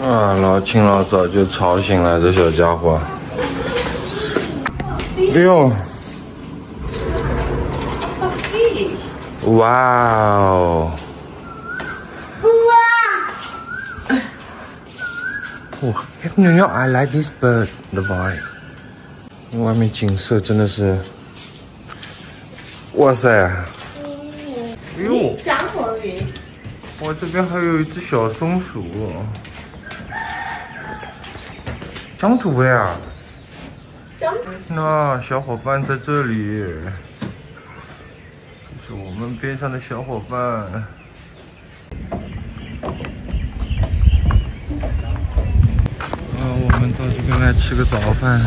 啊，老清老早就吵醒了这小家伙。哎呦！哇哦！哇 ，New York, I like this bird, the boy。外面景色真的是，哇塞！哎呦！哇，这边还有一只小松鼠。Jump to where？ 那小伙伴在这里，这是我们边上的小伙伴。我们到这边来吃个早饭。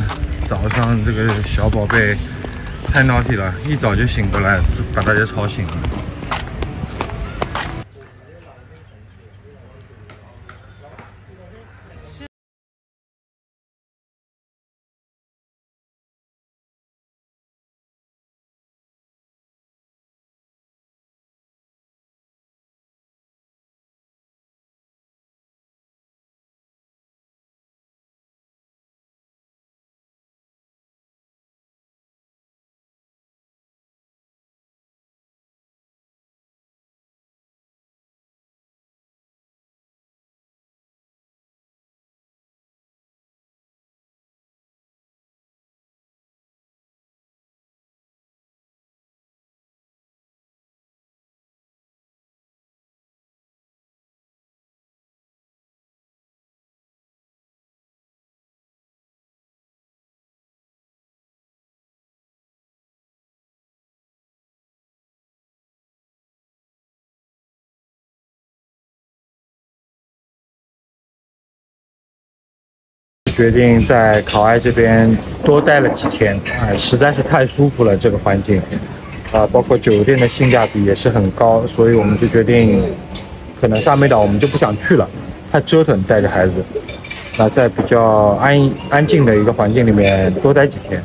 早上这个小宝贝太闹腾了，一早就醒过来，把大家吵醒了。决定在考爱这边多待了几天，实在是太舒服了，这个环境，包括酒店的性价比也是很高，所以我们就决定，可能大美岛我们就不想去了，太折腾，带着孩子，在比较安静的一个环境里面多待几天，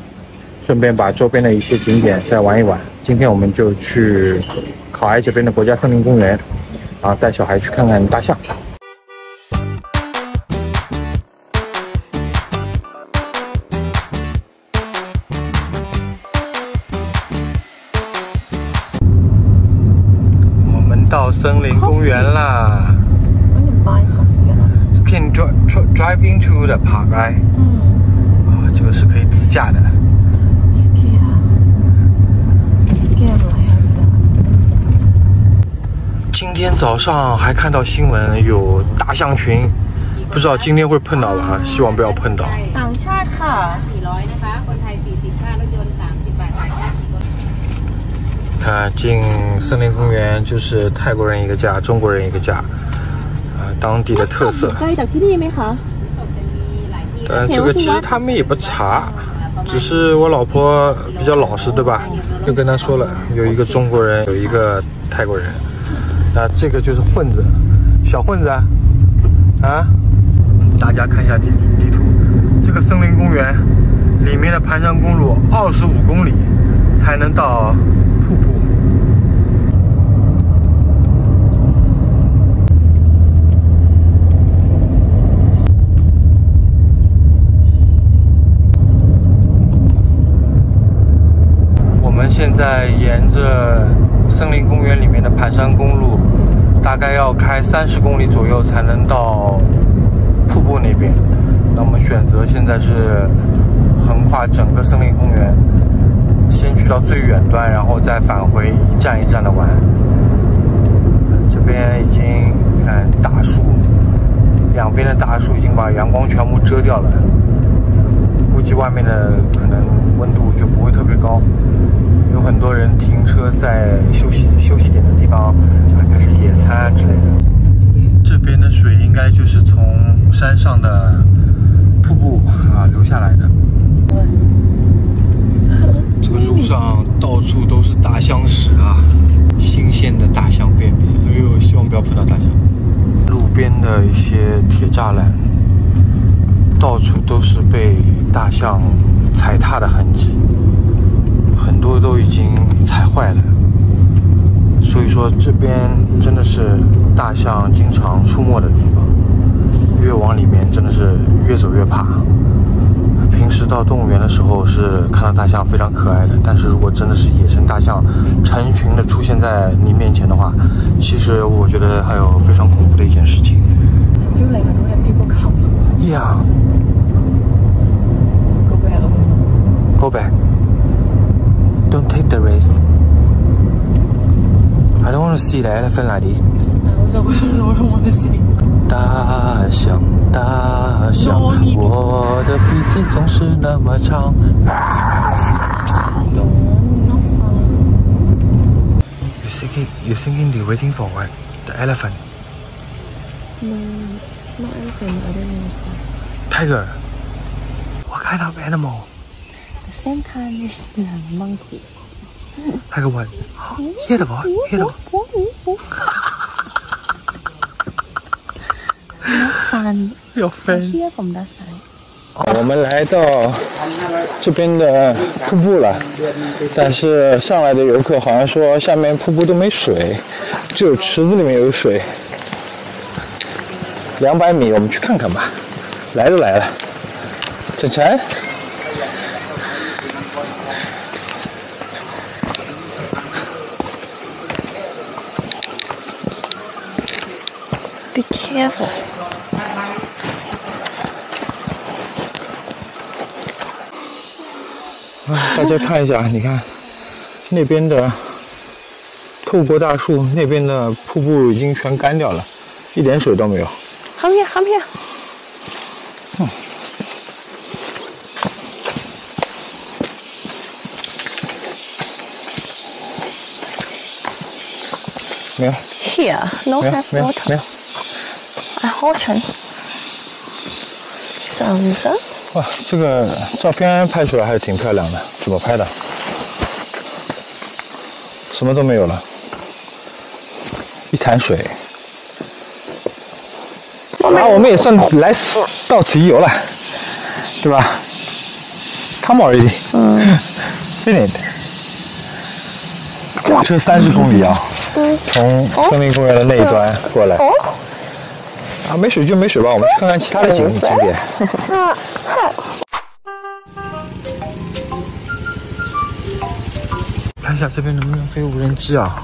顺便把周边的一些景点再玩一玩。今天我们就去考爱这边的国家森林公园，带小孩去看看大象。到森林公园啦 ！Can drive into the park, right? 这个是可以自驾的。今天早上还看到新闻有大象群，不知道今天会碰到吧？希望不要碰到。进森林公园就是泰国人一个价，中国人一个价，当地的特色。这个其实他们也不查，只是我老婆比较老实，对吧？就跟他说了，有一个中国人，有一个泰国人。这个就是混子，小混子啊！大家看一下地图，这个森林公园里面的盘山公路25公里才能到瀑布。我们现在沿着森林公园里面的盘山公路，大概要开30公里左右才能到瀑布那边。那我们选择现在是横跨整个森林公园，先去到最远端，然后再返回一站一站的玩。这边已经你看大树，两边的大树已经把阳光全部遮掉了，估计外面的可能温度就不会特别高。有很多人停车在休息点的地方开始野餐之类的。这边的水应该就是从山上的瀑布流下来的。这个路上到处都是大象屎新鲜的大象便便。希望不要碰到大象。路边的一些铁栅栏，到处都是被大象踩踏的痕迹。很多都已经踩坏了，所以说这边真的是大象经常出没的地方。越往里面真的是越走越怕。平时到动物园的时候是看到大象非常可爱的，但是如果真的是野生大象成群的出现在你面前的话，其实我觉得还有非常恐怖的一件事情。feel like I don't have people come. Yeah. Go back. Go back. Don't take the risk. I don't want to see the elephant like this. I also don't want to see. 大象，大象，我的鼻子总是那么长。You thinking they're waiting for what? The elephant? No, not elephant. I don't know. Tiger. What kind of animal? The same kind as the monkey. Tiger what? Hear the voice. Hear the voice. Fun. Your friend. Here from that side. 我们来到这边的瀑布了，但是上来的游客好像说下面瀑布都没水，只有池子里面有水。200米，我们去看看吧。来都来了，晨晨。Be careful. 大家看一下，你看那边的透过大树，那边的瀑布已经全干掉了，一点水都没有。Come here, come here. 没有。Here, no 没有， have 没有， water. 没有。I hold on. Sunset. 哇，这个照片拍出来还是挺漂亮的，怎么拍的？什么都没有了，一潭水。那我们也算来到此一游了，对吧 ？Come already. Finish. 打车30公里啊，从森林公园的那一端过来。啊，没水就没水吧，我们去看看其他的景点。看一下这边能不能飞无人机啊？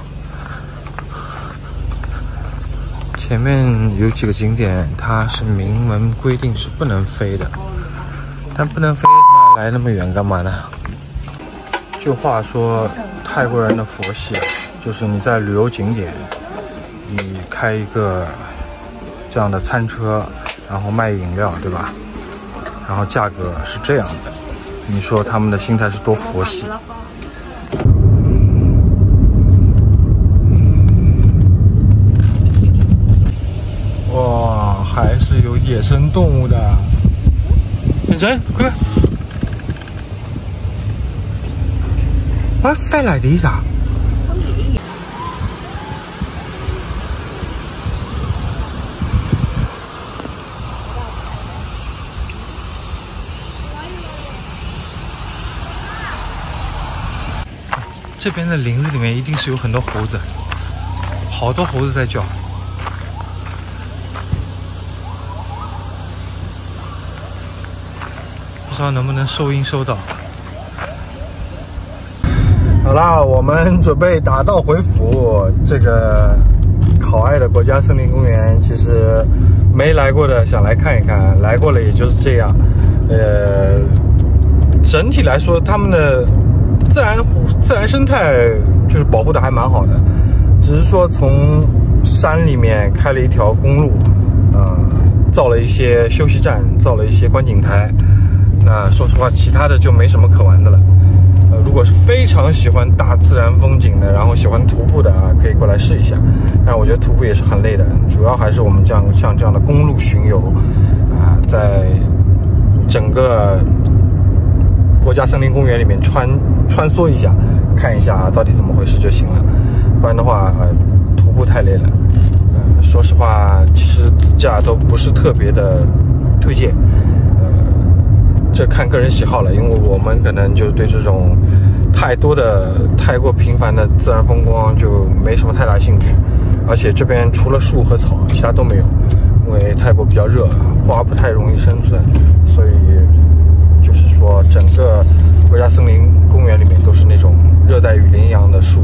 前面有几个景点，它是明文规定是不能飞的，但不能飞，那来那么远干嘛呢？就话说泰国人的佛系啊，就是你在旅游景点，你开一个这样的餐车，然后卖饮料，对吧？然后价格是这样的，你说他们的心态是多佛系？哇，还是有野生动物的。人，快来！我飞来的啥？这边的林子里面一定是有很多猴子，好多猴子在叫。不知道能不能收音收到。好啦，我们准备打道回府。这个考爱的国家森林公园，其实没来过的想来看一看，来过了也就是这样。整体来说，他们的自然生态就是保护的还蛮好的，只是说从山里面开了一条公路，造了一些休息站，造了一些观景台。那说实话，其他的就没什么可玩的了。如果是非常喜欢大自然风景的，然后喜欢徒步的啊，可以过来试一下。但是我觉得徒步也是很累的，主要还是我们像这样的公路巡游啊，在整个国家森林公园里面穿梭一下，看一下到底怎么回事就行了。不然的话，徒步太累了。说实话，其实自驾都不是特别的推荐。这看个人喜好了，因为我们可能就对这种太过频繁的自然风光就没什么太大兴趣，而且这边除了树和草，其他都没有。因为泰国比较热，花不太容易生存，所以就是说整个国家森林公园里面都是那种热带雨林一样的树。